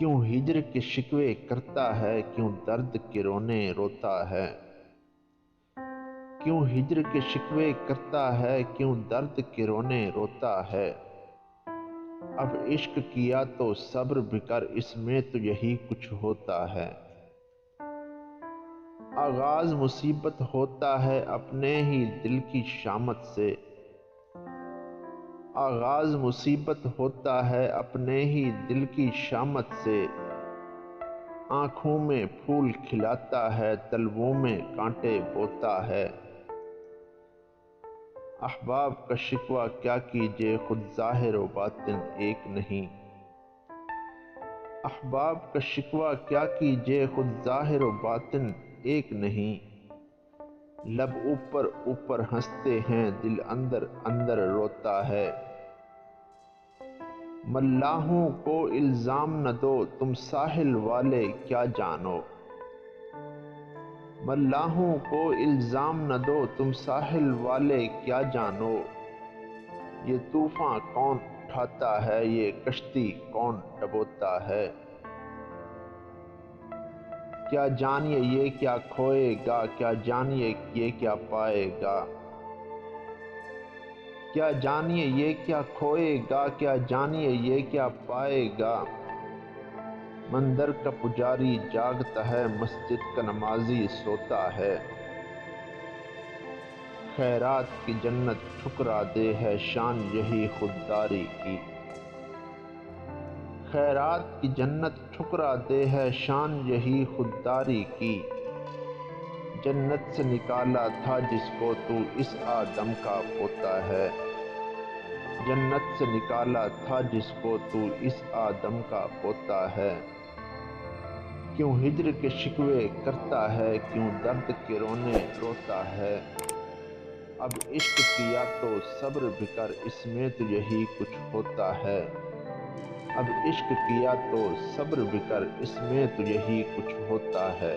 کیوں ہجر کے شکوے کرتا ہے، کیوں درد کے رونے روتا ہے؟ کیوں ہجر کے شکوے کرتا ہے، کیوں درد کے رونے روتا ہے؟ اب عشق کیا تو صبر بھی کر، اس میں تو یہی کچھ ہوتا ہے۔ آغاز مصیبت ہوتا ہے اپنے ہی دل کی شامت سے، آغاز مصیبت ہوتا ہے اپنے ہی دل کی شامت سے۔ آنکھوں میں پھول کھلاتا ہے، طلبوں میں کانٹے بوتا ہے۔ احباب کا شکوہ کیا کیجے، خود ظاہر و باطن ایک نہیں۔ احباب کا شکوہ کیا کیجے، خود ظاہر و باطن ایک نہیں۔ لب اوپر اوپر ہنستے ہیں، دل اندر اندر روتا ہے۔ ملاحوں کو الزام نہ دو، تم ساحل والے کیا جانو۔ ملاحوں کو الزام نہ دو، تم ساحل والے کیا جانو۔ یہ طوفاں کون اٹھاتا ہے، یہ کشتی کون ڈبوتا ہے۔ کیا جانیے یہ کیا کھوئے گا، کیا جانیے یہ کیا پائے گا۔ کیا جانیے یہ کیا کھوئے گا، کیا جانیے یہ کیا پائے گا۔ مندر کا پجاری جاگتا ہے، مسجد کا نمازی سوتا ہے۔ خیرات کی جنت ٹھکرا دے، ہے شان یہی خودداری کی۔ خیرات کی جنت ٹھکرا دے، ہے شان یہی خودداری کی۔ جنت سے نکالا تھا جس کو تو، اس آدم کا پوتا ہے۔ جنت سے نکالا تھا جس کو تو، اس آدم کا پوتا ہے۔ کیوں ہجر کے شکوے کرتا ہے، کیوں درد کے رونے روتا ہے۔ اب عشق کیا تو صبر بھی کر، اس میں تو یہی کچھ ہوتا ہے۔ اب عشق کیا تو صبر بھی کر، اس میں تو یہی کچھ ہوتا ہے۔